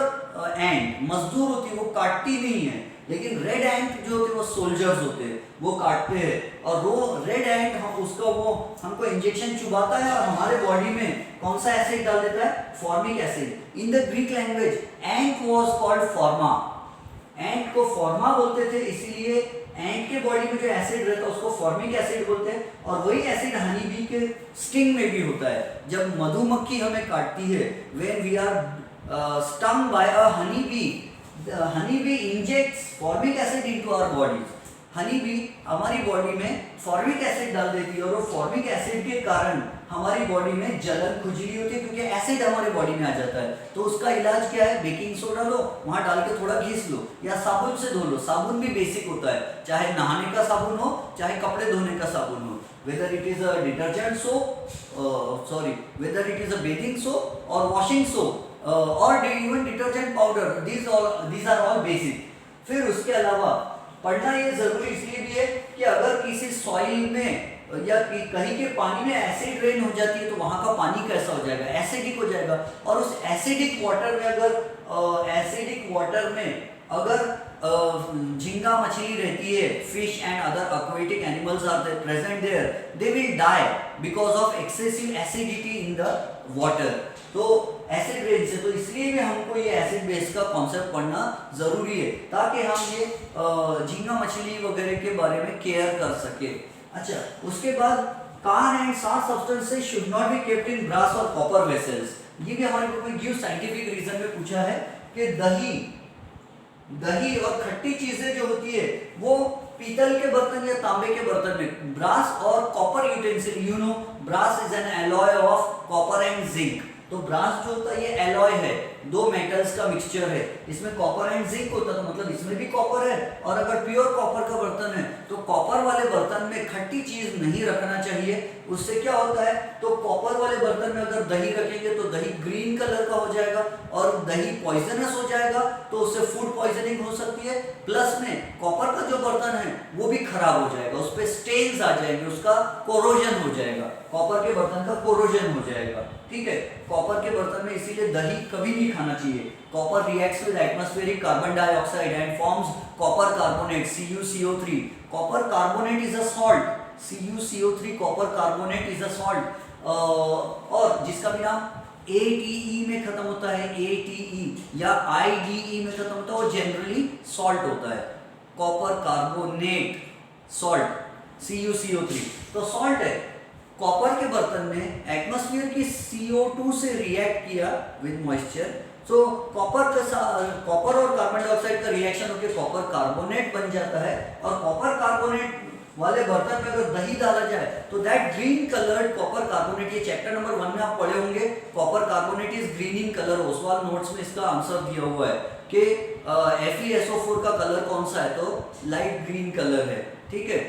एंट, मजदूर होती है, वो काटती नहीं है। लेकिन रेड एंट जो होते हैं वो सोल्जर्स होते हैं, वो काटते हैं। और वो रेड एंट उसका वो हमको इंजेक्शन चुभाता है और हमारे बॉडी में कौन सा एसिड डाल देता है, formic acid. In the Greek language ant was called फॉर्मा, एंट को फॉर्मा बोलते थे, इसीलिए एंट के बॉडी में जो एसिड रहता है उसको फॉर्मिक एसिड बोलते हैं। और वही एसिड हनी बी के स्टिंग में भी होता है। जब मधुमक्खी हमें काटती है, when we are stung by a honeybee, the honeybee injects formic acid into our bodies. honeybee हमारी बॉडी में फॉर्मिक एसिड डाल देती है और वो फॉर्मिक एसिड के कारण हमारी बॉडी में जलन खुजली होती है, क्योंकि एसिड हमारे बॉडी में आ जाता है। तो उसका इलाज क्या है, बेकिंग सोडा लो, वहां डाल के थोड़ा घिस लो या साबुन से धो लो। साबुन भी बेसिक होता है, चाहे नहाने का साबुन हो चाहे कपड़े धोने का साबुन हो, whether it is a detergent soap, whether it is a bathing soap or washing soap, or even detergent powder, these are all basic। फिर उसके अलावा पढ़ना ये जरूरी इसलिए भी है कि अगर किसी सॉइल में या कहीं के पानी में एसिड रेन हो जाती है तो वहां का पानी कैसा हो जाएगा, एसिडिक हो जाएगा। और उस एसिडिक वाटर में अगर झींगा मछली रहती है, fish and other aquatic animals are present there, they will die because of excessive acidity in the water। तो एसिड रेन से, तो इसलिए भी हमको ये एसिड बेस का कॉन्सेप्ट पढ़ना जरूरी है ताकि हम ये झींगा मछली वगैरह के बारे में केयर कर सके। अच्छा, उसके बाद sour and salt substances should not be kept in brass और कॉपर वेसल्स। ये भी हमारे बुक में गिव साइंटिफिक रीजन में पूछा है कि दही और खट्टी चीजें जो होती है वो पीतल के बर्तन या तांबे के बर्तन में, ब्रास और copper utensil, you know brass is an alloy of copper and zinc. तो ब्रास जो होता है ये एलॉय है, दो मेटल्स का मिक्सचर है, इसमें कॉपर एंड जिंक होता है, तो मतलब इसमें भी कॉपर है। और अगर प्योर कॉपर का बर्तन है तो कॉपर वाले बर्तन में खट्टी चीज नहीं रखना चाहिए। उससे क्या होता है, तो कॉपर वाले बर्तन में अगर दही रखेंगे तो दही ग्रीन कलर का हो जाएगा और दही पॉइजनस हो जाएगा, तो उससे फूड पॉइजनिंग हो सकती है। प्लस में कॉपर का जो बर्तन है वो भी खराब हो जाएगा, उस पर स्टेन्स आ जाएंगे, उसका कोरोजन हो जाएगा, कॉपर के बर्तन का कोरोजन हो जाएगा। ठीक है, कॉपर के बर्तन में इसीलिए दही कभी नहीं खाना चाहिए। Copper reacts with atmospheric carbon dioxide and forms copper carbonate CuCO3। Copper carbonate is a salt, CuCO3 copper carbonate is a salt, और जिसका भी नाम ATE में खत्म होता है, ATE या IDE में खत्म होता है, वो जनरली सॉल्ट होता है। कॉपर कार्बोनेट सॉल्ट, CuCO3 तो सॉल्ट है। कॉपर के बर्तन में एटमॉस्फेयर की CO2 से रिएक्ट किया विद मॉइस्चर, तो कॉपर और कार्बन डाइऑक्साइड का रिएक्शन होकर कॉपर कार्बोनेट बन जाता है। और कॉपर कार्बोनेट वाले बर्तन में अगर दही डाला जाए तो that green coloured copper carbonate, ये चैप्टर नंबर 1 में आप पढ़े होंगे, copper carbonate is green in colour. Oswal notes में इसका आंसर दिया हुआ है कि FeSO4 का कलर कौन सा है, तो लाइट ग्रीन कलर है। ठीक है,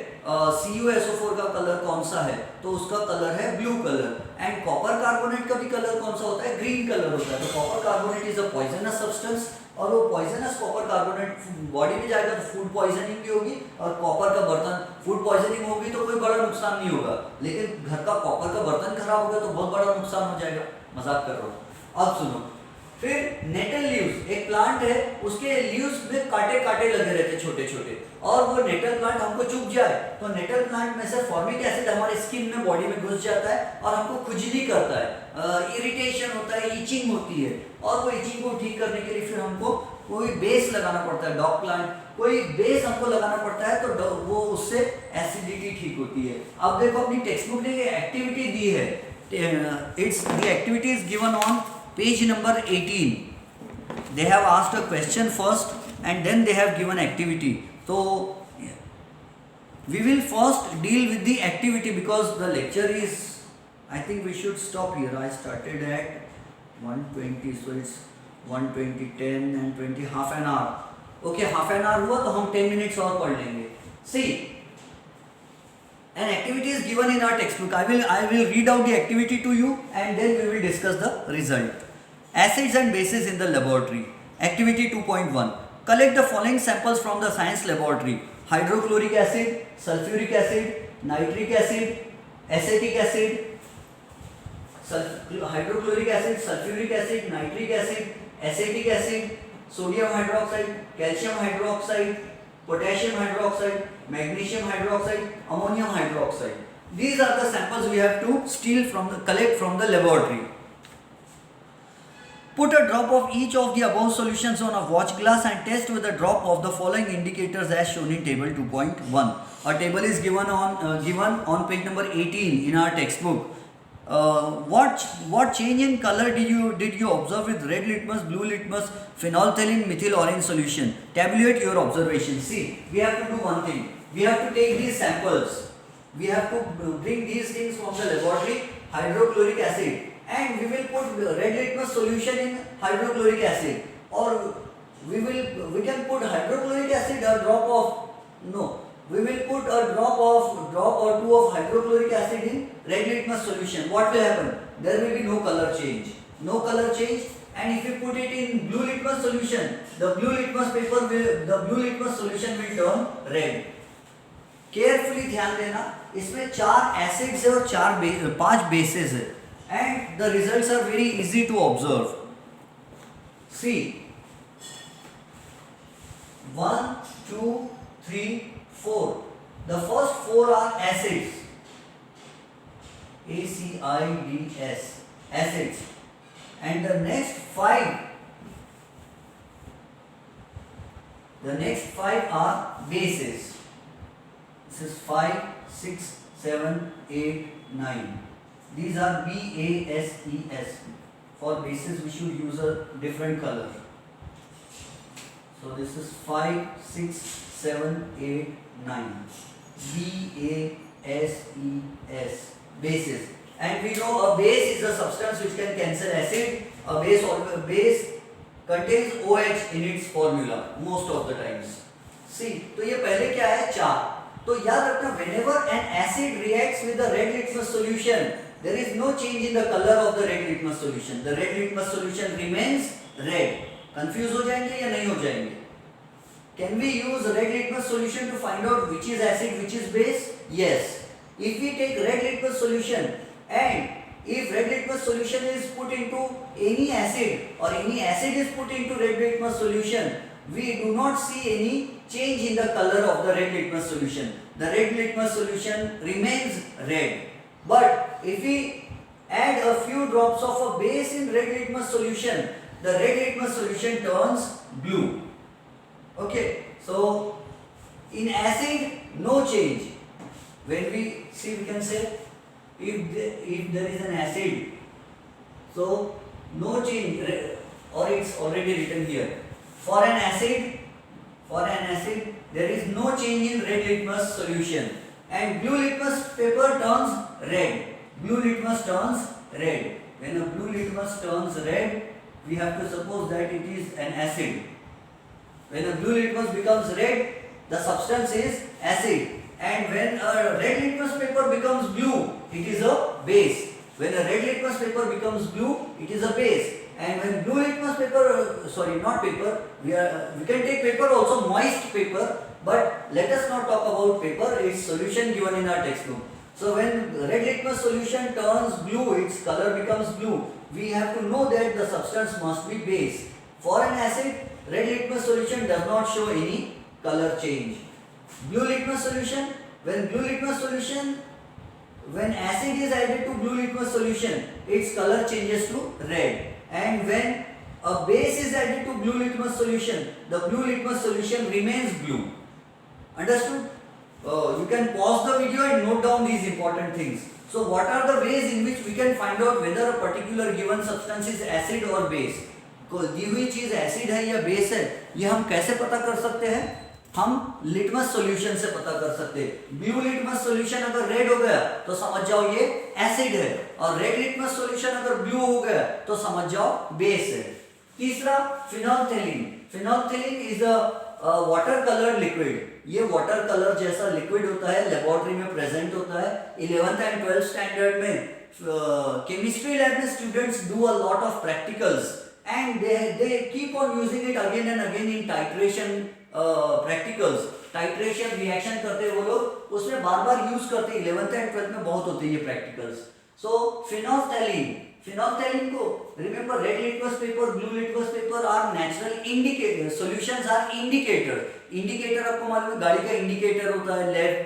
CuSO4 का कलर कौन सा है, तो उसका कलर है blue colour. And copper carbonate का भी कलर कौन सा होता है, ग्रीन कलर होता है। तो copper carbonate is a poisonous substance, और वो पॉइजनस कॉपर कार्बोनेट बॉडी में जाएगा तो फूड पॉइजनिंग भी होगी। और कॉपर का बर्तन, फूड पॉइजनिंग होगी तो कोई बड़ा नुकसान नहीं होगा, लेकिन घर का कॉपर का बर्तन खराब हो गया तो बहुत बड़ा नुकसान हो जाएगा। मजाक कर रहा हूँ। अब सुनो, फिर नेटल लीव्स, एक प्लांट है, उसके लीव्स में कांटे कांटे लगे रहते हैं छोटे छोटे, और वो नेटल प्लांट हमको चुभ जाए तो नेटल प्लांट में से फॉर्मिक एसिड हमारे स्किन में, बॉडी में घुस जाता है और हमको खुजली करता है, इरिटेशन होता है, इचिंग होती है। और वो इचिंग को ठीक करने के लिए फिर हमको कोई बेस लगाना पड़ता है, डॉग प्लांट कोई बेस हमको लगाना पड़ता है तो वो उससे एसिडिटी ठीक होती है। अब देखो अपनी टेक्स्ट बुक ने ये एक्टिविटी दी है, it's the activity is given on page number 18। They have asked a question first and then they have given activity. तो we will first deal with the activity because the lecture is, I think we should stop here. I started at 1:20, so it's 1:20, 10 and 20, half an hour. Okay, half an hour हुआ तो हम 10 minutes और पढ़ लेंगे। See, an activity is given in our textbook. I will read out the activity to you and then we will discuss the result. Acids and bases in the laboratory. Activity 2.1. Collect the following samples from the science laboratory. Hydrochloric acid, sulfuric acid, nitric acid, acetic acid, hydrochloric acid, sulfuric acid, nitric acid, acetic acid, sodium hydroxide, calcium hydroxide, potassium hydroxide, magnesium hydroxide, ammonium hydroxide. These are the samples we have to collect from the laboratory. Put a drop of each of the above solutions on a watch glass and test with a drop of the following indicators as shown in table 2.1. A table is given on page number 18 in our textbook. What change in color did you observe with red litmus, blue litmus, phenolphthalein, methyl orange solution? Tabulate your observations. See, we have to do one thing. We have to take these samples. We have to bring these things from the laboratory. Hydrochloric acid. And we will put red litmus solution in hydrochloric acid, or we can put hydrochloric acid, a drop of, no, we will put a drop or two of hydrochloric acid in red litmus solution. What will happen? There will be no color change. And if you put it in blue litmus solution, the blue litmus solution will turn red. Carefully ध्यान देना, इसमें 4 acids है और 5 bases है and the results are very easy to observe. See, 1, 2, 3, 4. The first 4 are acids. ACIDS, acids. And the next 5 are bases. This is 5, 6, 7, 8, 9. These are BASES. For bases we should use a different color. So this is 5, 6, 7, 8, 9. BASES. Bases. And we know a base is a substance which can cancel acid. A base contains OH in its formula most of the times. See, तो ये पहले क्या है 4. तो याद रखना, whenever an acid reacts with the red litmus solution, there is no change in the color of the red litmus solution. The red litmus solution remains red. Confused हो जाएंगे या नहीं हो जाएंगे? Can we use red litmus solution to find out which is acid, which is base? Yes. If we take red litmus solution and if red litmus solution is put into any acid or any acid is put into red litmus solution, we do not see any change in the color of the red litmus solution. The red litmus solution remains red. But if we add a few drops of a base in red litmus solution, the red litmus solution turns blue. Okay, so in acid, no change. When we see, we can say if there is an acid, so no change, or it's already written here. For an acid, there is no change in red litmus solution. And blue litmus paper turns red. Blue litmus turns red. When a blue litmus turns red, we have to suppose that it is an acid. When a blue litmus becomes red, the substance is acid. And when a red litmus paper becomes blue, it is a base. When a red litmus paper becomes blue, it is a base. And when blue litmus paper, we can take paper also, moist paper. But let us not talk about paper, its solution given in our textbook. So when red litmus solution turns blue, its color becomes blue, we have to know that the substance must be base. For an acid, red litmus solution does not show any color change. Blue litmus solution, when acid is added to blue litmus solution, its color changes to red. And when a base is added to blue litmus solution, the blue litmus solution remains blue. Understood? You can pause the video and note down these important things. So what are the ways in which we can find out whether a particular given substance is acid or base? दी हुई चीज acid है या base है, ये हम कैसे पता कर सकते हैं? हम लिटमस सॉल्यूशन से पता कर सकते हैं। ब्लू लिटमस सॉल्यूशन अगर रेड हो गया तो समझ जाओ ये एसिड है, और रेड लिटमस सॉल्यूशन अगर ब्लू हो गया तो समझ जाओ बेस है। तीसरा phenolphthalein. Phenolphthalein is a water coloured liquid. ये वाटर कलर जैसा लिक्विड होता है, लेबोरेटरी में प्रेजेंट होता है। 11th एंड 12th स्टैंडर्ड में केमिस्ट्री लैब में students do a lot of practicals and they keep on using it again and again in titration practicals. Titration reaction करते हैं वो लोग, उसमें बार बार यूज करते हैं। 11th एंड 12th में बहुत होते हैं ये प्रैक्टिकल्स। सो फिनोल्फथालीन, फिनोल्फथालीन को remember, red litmus paper, blue litmus paper are natural indicator, solutions are indicator. Indicator आपको मालूम है, गाड़ी का इंडिकेटर होता है, लेफ्ट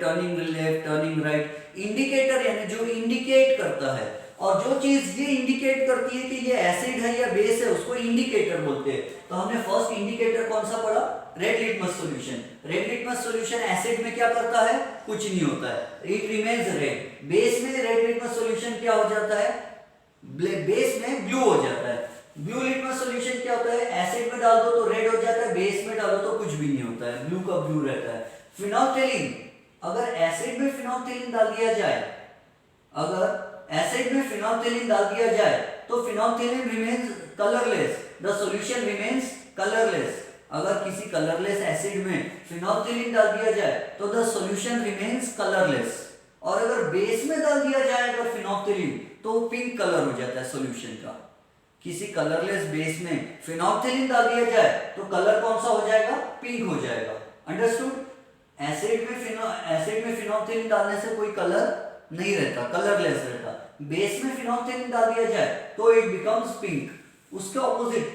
टर्निंग राइट। इंडिकेटर यानी जो इंडिकेट करता है, और जो चीज ये इंडिकेट करती है कि ये एसिड है या बेस है उसको इंडिकेटर बोलते हैं। तो हमने फर्स्ट इंडिकेटर कौन सा पढ़ा? Red litmus solution. Red litmus solution acid में क्या करता है? कुछ नहीं होता है, इट रिमेन्स रेड। बेस में रेड लिटमस सॉल्यूशन क्या हो जाता है? बेस में ब्लू हो जाता है। ब्लू लिटमस सॉल्यूशन क्या होता है? एसिड में डाल दो तो रेड हो जाता है, बेस में डालो तो कुछ भी नहीं होता है, ब्लू का ब्लू रहता है। फिनोल्फथालीन, अगर एसिड में फिनोल्फथालीन डाल दिया जाए, अगर एसिड में फिनोल्फथालीन डाल दिया जाए तो phenolphthalein remains colourless, the solution remains colourless. अगर किसी कलरलेस एसिड में फिनोल्फथालीन डाल दिया जाए तो द सॉल्यूशन रिमेन्स कलरलेस। और अगर बेस में डाल दिया जाए अगर फिनोल्फथालीन तो पिंक कलर हो जाता है सॉल्यूशन का। किसी कलरलेस बेस में फिनोल्फथालीन डाल दिया जाए तो कलर कौन सा हो जाएगा? पिंक हो जाएगा। अंडरस्टूड? एसिड में फिनोल्फथालीन डालने से कोई कलर नहीं रहता, कलरलेस रहता। बेस में फिनोल्फथालीन डाल दिया जाए तो इट बिकम्स पिंक। उसके opposite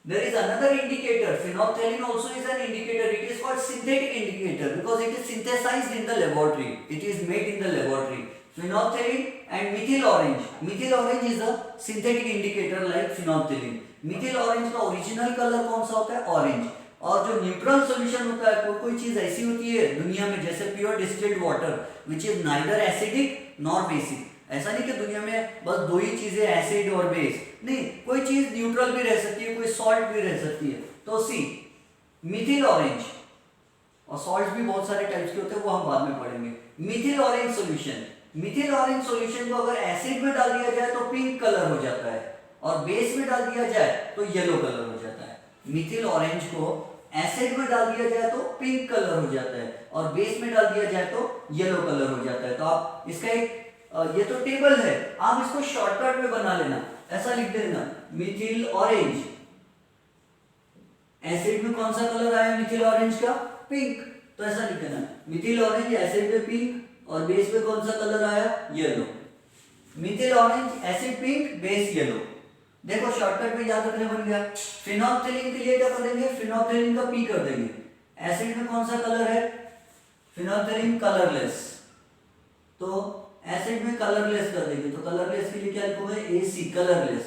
there is another indicator. Phenolphthalein also is an indicator. It is called synthetic indicator because it is synthesized in the laboratory. It is made in the laboratory. Phenolphthalein and methyl orange. Methyl orange is a synthetic indicator like phenolphthalein. Methyl orange का original colour कौन सा होता है? Orange. और जो neutral solution होता है, कोई चीज ऐसी होती है दुनिया में जैसे pure distilled water which is neither acidic nor basic. ऐसा नहीं कि दुनिया में बस दो ही चीजें एसिड और बेस, नहीं, कोई चीज न्यूट्रल भी रह सकती है, कोई सॉल्ट भी रह सकती है। तो सी मिथिल ऑरेंज, और सॉल्ट भी बहुत सारे टाइप्स के होते हैं, वो हम बाद में पढ़ेंगे। Mithil orange solution, Mithil orange solution को अगर एसिड में डाल दिया जाए तो पिंक कलर हो जाता है, और बेस में डाल दिया जाए तो येलो कलर हो जाता है। मिथिल ऑरेंज को एसिड में डाल दिया जाए तो पिंक कलर हो जाता है, और बेस में डाल दिया जाए तो येलो कलर हो जाता है। तो आप इसका एक ये तो टेबल है, आप इसको शॉर्टकट में बना लेना, ऐसा लिख देना मिथिल ऑरेंज। एसिड में कौन सा कलर आया मिथिल ऑरेंज का? पिंक। तो ऐसा लिख देना मिथिल ऑरेंज एसिड में पिंक, और बेस में कौन सा कलर आया? Yellow. Mithil orange acid pink, base yellow. देखो शॉर्टकट में याद रखने बन गया। फिनोल्फथालीन के लिए क्या कर देंगे? फिनोल्फथालीन का पी कर देंगे। एसिड में कौन सा कलर है? फिनोल्फथालीन कलरलेस, तो एसिड में कलरलेस कर देंगे, तो कलरलेस के लिए क्या लिखोगे? AC colourless.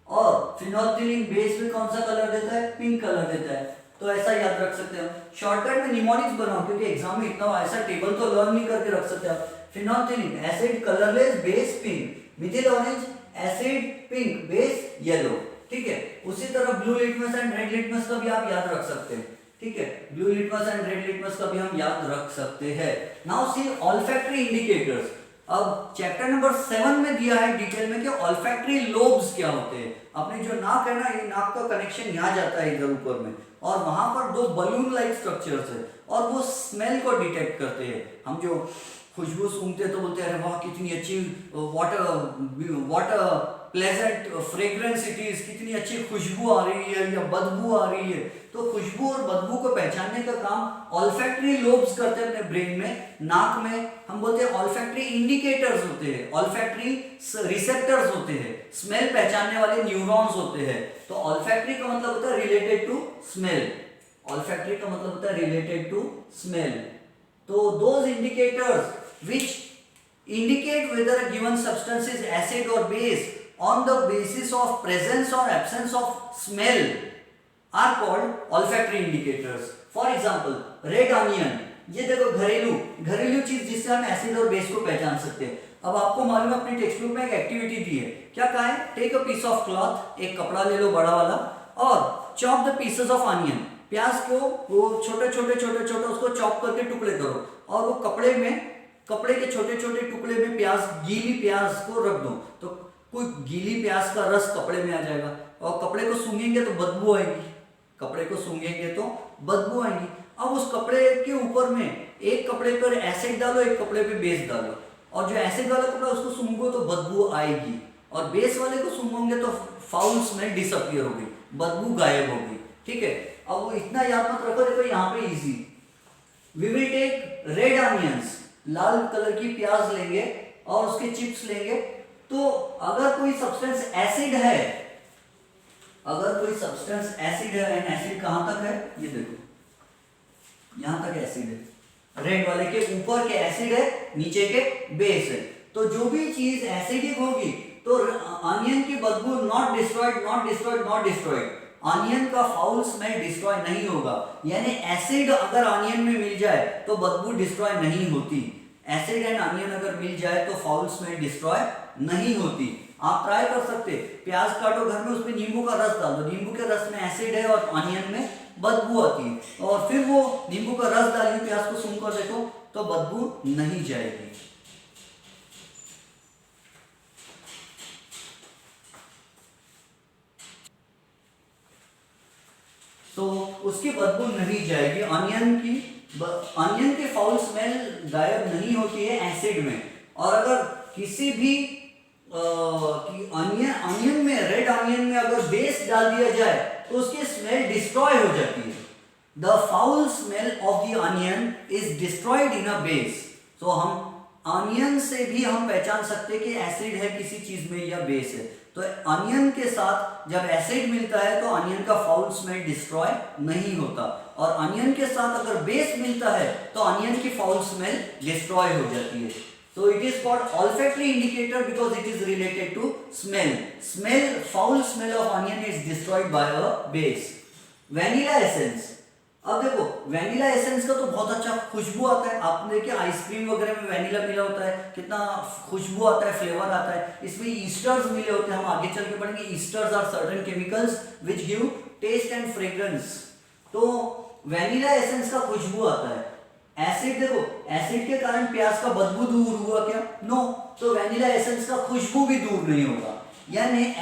और फिनोल्फथालीन बेस में कौन सा कलर देता है? पिंक कलर देता है। तो ऐसा याद रख सकते हो। शॉर्टकट में निमोनिक्स बनाओ, क्योंकि एग्जाम में इतना ऐसा टेबल तो लर्न नहीं करके रख सकते आप। Phenolphthalein acid colourless, base pink. Mithil orange acid pink, base yellow. ठीक है, उसी तरह blue litmus and red litmus का भी आप याद रख सकते हैं। ठीक है, blue litmus and red litmus का भी हम याद रख सकते हैं। Now see olfactory indicators. अब चैप्टर नंबर 7 में दिया है डिटेल में कि ऑल्फैक्टरी लोब्स क्या होते हैं। अपने जो नाक है ना, ये नाक का कनेक्शन यहाँ जाता है इधर ऊपर में, और वहां पर दो बलून लाइक स्ट्रक्चर्स है, और वो स्मेल को डिटेक्ट करते हैं। हम जो खुशबू सूंघते तो बोलते हैं अरे वाह कितनी अच्छी water pleasant fragrance it is, कितनी अच्छी खुशबू आ रही है या बदबू आ रही है। तो खुशबू और बदबू को पहचानने का काम ऑल्फैक्टरी लोब्स करते हैं अपने ब्रेन में। नाक में हम बोलते हैं ऑल्फैक्टरी इंडिकेटर्स होते हैं, ऑल्फैक्टरी रिसेप्टर्स होते हैं, स्मेल पहचानने वाले न्यूरॉन्स होते हैं। तो ऑल्फैक्टरी का मतलब होता है रिलेटेड टू स्मेल, ऑल्फैक्टरी का मतलब होता है रिलेटेड टू स्मेल। तो those indicators which indicate whether a given substance is acid or base on the basis of presence or absence of smell are called olfactory indicators. For example, red onion, ये देखो घरेलू चीज जिससे हम acid और base को पहचान सकते हैं। अब आपको मालूम है अपनी टेक्स्ट बुक में एक एक्टिविटी दी है, क्या कहा है, take a piece of cloth, एक कपड़ा ले लो बड़ा वाला, और chop the pieces of onion, प्याज को वो छोटे छोटे उसको चॉप करके टुकड़े करो, और वो कपड़े के छोटे छोटे टुकड़े में गीली प्याज को रख दो, तो कोई गीली प्याज का रस कपड़े में आ जाएगा, और कपड़े को सूंघेंगे तो बदबू आएगी, अब उस कपड़े के ऊपर में एक कपड़े पर एसिड डालो, एक कपड़े पे बेस डालो, और जो एसिड वाला कपड़ा उसको सूंघो तो बदबू आएगी, और बेस वाले को सूंघोगे तो फाउल स्मेल डिसअपियर होगी, बदबू गायब होगी। ठीक है, अब वो इतना याद मत रखो, देखो यहाँ पे easy, we will take red onions, लाल कलर की प्याज लेंगे और उसके चिप्स लेंगे, तो अगर कोई सब्सटेंस एसिड है, एंड एसिड कहां तक है, ये देखो यहां तक एसिड है, रेड वाले के ऊपर के एसिड है, नीचे के बेस है, तो जो भी चीज एसिडिक होगी तो ऑनियन की बदबू नॉट डिस्ट्रॉयड, ऑनियन का फाउल स्मेल डिस्ट्रॉय नहीं होगा, यानी एसिड अगर ऑनियन में मिल जाए तो बदबू डिस्ट्रॉय नहीं होती, एसिड एंड ऑनियन अगर मिल जाए तो फाउल स्मेल डिस्ट्रॉय नहीं होती। आप ट्राई कर सकते, प्याज काटो घर में, उसमें नींबू का रस डाल दो, नींबू के रस में एसिड है और ऑनियन में बदबू आती है, और फिर वो नींबू का रस डालिए, प्याज को सूंघ कर देखो तो बदबू नहीं जाएगी। तो उसकी बदबू नहीं जाएगी, ऑनियन की फाउल स्मेल गायब नहीं होती है एसिड में, और अगर किसी भी ऑनियन में, रेड ऑनियन में अगर बेस डाल दिया जाए तो उसकी स्मेल डिस्ट्रॉय हो जाती है, the foul smell of the onion is destroyed in a base. तो हम ऑनियन से भी हम पहचान सकते हैं कि एसिड है किसी चीज में या बेस है, तो ऑनियन के साथ जब एसिड मिलता है तो ऑनियन का फाउल स्मेल डिस्ट्रॉय नहीं होता, और ऑनियन के साथ अगर बेस मिलता है तो ऑनियन की फाउल स्मेल डिस्ट्रॉय हो जाती है। So it is called olfactory indicator because it is related to smell. Foul smell of onion is destroyed by a base. Vanilla essence. अब देखो वैनिला एसेंस का तो बहुत अच्छा खुशबू आता है, आपने देखिए आइसक्रीम वगैरह में वैनिला मिला होता है, कितना खुशबू आता है, फ्लेवर आता है, इसमें ईस्टर्स मिले होते हैं, हम आगे चल के पढ़ेंगे, esters are certain chemicals which give taste and fragrance, तो वैनिला एसेंस का खुशबू आता है। एसिड देखो, एसिड के कारण प्याज का बदबू दूर हुआ क्या? नो, तो वैनिला एसेंस का खुशबू भी दूर नहीं होगा, यानी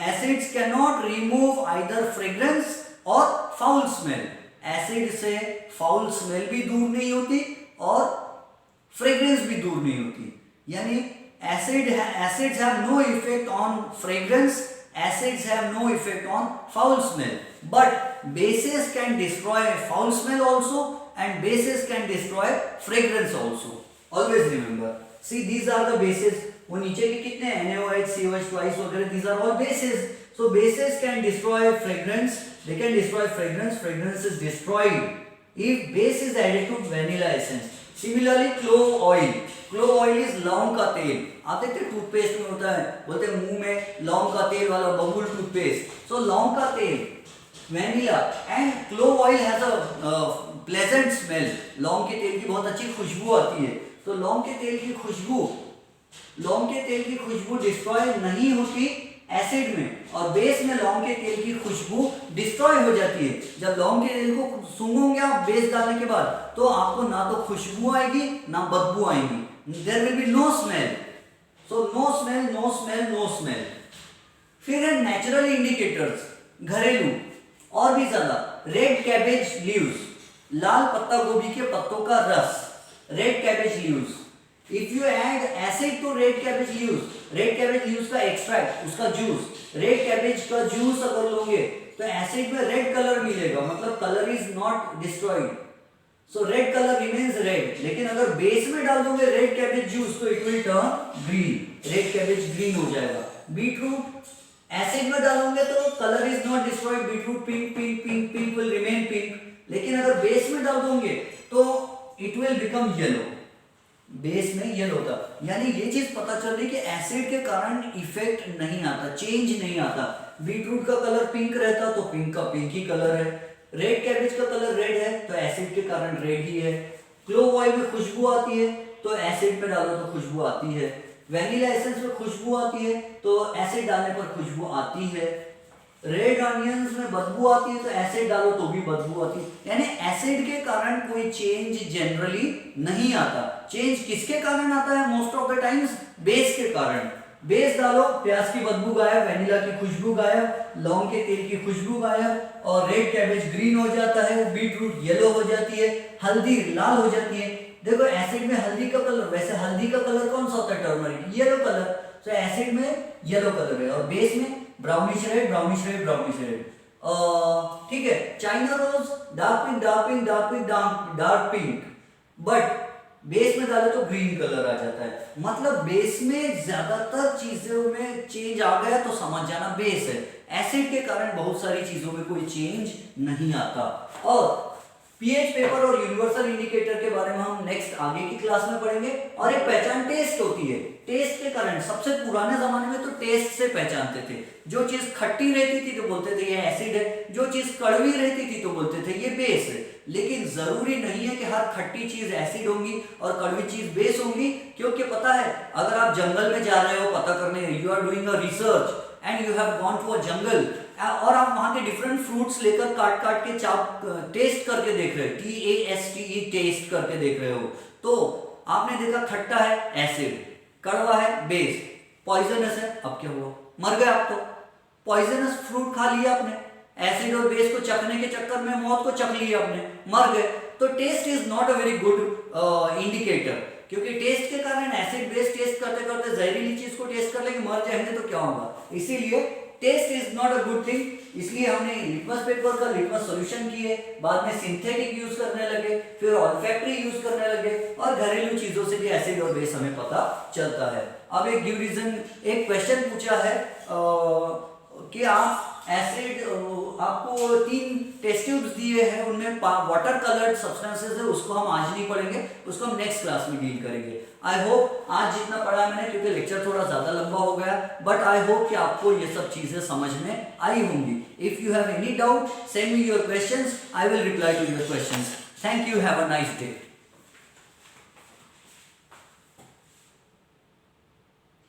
acids cannot remove either fragrance or foul smell. Acid से फाउल स्मेल भी दूर नहीं होती और फ्रेग्रेंस भी दूर नहीं होती, यानी acids have no effect on fragrance, acids have no effect on foul smell, but bases can destroy foul smell also and bases can destroy fragrance also. Always remember, see these are the bases, वो नीचे के कितने NaOH, COH twice वगैरह, these are all bases. So bases can destroy fragrance, they can destroy fragrance, fragrance is destroyed if base is added to vanilla essence. Similarly clove oil is लौंग का तेल, आप देखते हैं टूथपेस्ट में होता है, बोलते हैं मुंह में लौंग का तेल वाला बबूल टूथपेस्ट, so लौंग का तेल, vanilla and clove oil has a pleasant smell, लौंग के तेल की बहुत अच्छी खुशबू आती है, तो लौंग के तेल की खुशबू डिस्ट्रॉय नहीं होती एसिड में, और बेस में लौंग के तेल की खुशबू डिस्ट्रॉय हो जाती है। जब लौंग के तेल को सूंघोगे आप बेस डालने के बाद, तो आपको ना तो खुशबू आएगी ना बदबू आएगी, there will be no smell, so no smell. फिर है नेचुरल इंडिकेटर्स, घरेलू और भी ज्यादा, रेड कैबेज लीव्स, लाल पत्ता गोभी के पत्तों का रस, red cabbage leaves, if you add acid to red cabbage leaves का एक्सट्रैक्ट, उसका जूस, रेड कैबेज का जूस अगर लोगे तो एसिड में रेड कलर मिलेगा, मतलब colour is not destroyed, so red colour remains red, लेकिन अगर बेस में डाल दोगे रेड कैबेज जूस तो it will turn green, red cabbage green हो जाएगा। बीटरूट एसिड में डालोगे तो colour is not destroyed, beetroot pink will remain pink, लेकिन अगर बेस में डाल दोगे तो it will become yellow. Base में येलो था, यानी ये चीज पता चल रही कि एसिड के कारण इफेक्ट नहीं आता, चेंज नहीं आता। बीटरूट का कलर पिंक रहता तो पिंक का पिंक ही कलर है, रेड कैबेज का कलर रेड है तो एसिड के कारण रेड ही है। क्लोव ऑयल में खुशबू आती है तो एसिड में डालो तो खुशबू आती है। वैनिला एसेंस में खुशबू आती है तो एसिड डालने पर खुशबू आती है। रेड ऑनियंस में बदबू आती है तो एसिड डालो तो भी बदबू आती है। यानी एसिड के कारण कोई चेंज जनरली नहीं आता। चेंज किसके कारण आता है? Most of the times base के कारण। बेस डालो, प्याज की बदबू गायब, वेनिला की खुशबू गायब, लौंग के तेल की खुशबू गायब, और रेड कैबेज ग्रीन हो जाता है, बीटरूट येलो हो जाती है, हल्दी लाल हो जाती है। देखो एसिड में हल्दी का कलर, वैसे हल्दी का कलर कौन सा होता है? Turmeric, yellow colour. तो एसिड में येलो कलर है और बेस में brownish red, brownish red, brownish red. ठीक है, China rose dark pink, dark pink, dark pink, dark pink, but base में डाले तो ग्रीन कलर आ जाता है। मतलब बेस में ज्यादातर चीजों में चेंज आ गया तो समझ जाना बेस है। एसिड के कारण बहुत सारी चीजों में कोई चेंज नहीं आता। और पीएच पेपर और यूनिवर्सल इंडिकेटर के बारे में हम नेक्स्ट आगे की क्लास में पढ़ेंगे। और एक पहचान टेस्ट होती है, टेस्ट के कारण सबसे पुराने जमाने में तो टेस्ट से पहचानते थे। जो चीज खट्टी रहती थी तो बोलते थे ये एसिड है, जो चीज कड़वी रहती थी तो बोलते थे ये बेस है। लेकिन जरूरी नहीं है कि हर खट्टी चीज एसिड होंगी और कड़वी चीज बेस होंगी, क्योंकि पता है अगर आप जंगल में जा रहे हो पता करने, you are doing a research and you have gone to a jungle, और आप वहां के डिफरेंट फ्रूट्स लेकर काट काट के चाप टेस्ट करके देख रहे हो, TASTE टेस्ट करके देख रहे हो, तो आपने देखा खट्टा है एसिड, कड़वा है बेस, पॉइजनस है, अब क्या हुआ? मर गए आप। तो पॉइजनस फ्रूट खा लिया आपने, एसिड और बेस को चखने के चक्कर में मौत को चख लिया आपने, मर गए। तो taste is not a very good indicator, क्योंकि टेस्ट के कारण एसिड बेस टेस्ट करते करते जहरीली चीज को टेस्ट कर लेंगे, मर जाएंगे तो क्या होगा? इसीलिए taste is not a good thing. इसलिए हमने लिटमस पेपर का लिटमस सॉल्यूशन किए, बाद में सिंथेटिक यूज करने लगे, फिर ऑल्फैक्टरी यूज करने लगे, और घरेलू चीजों से भी एसिड और बेस हमें पता चलता है। अब एक गिव रीजन, एक क्वेश्चन पूछा है कि आप एसिड, आपको 3 टेस्ट ट्यूब्स दिए हैं, उनमें वाटर कलर्ड सब्सटेंसेस है, उसको हम आज नहीं पढ़ेंगे, उसको हम नेक्स्ट क्लास में डील करेंगे। आई होप आज जितना पढ़ा मैंने, क्योंकि लेक्चर थोड़ा ज्यादा लंबा हो गया, बट आई होप कि आपको ये सब चीजें समझ में आई होंगी। If you have any doubt, send me your questions, I will reply to your questions. Thank you, have a nice day.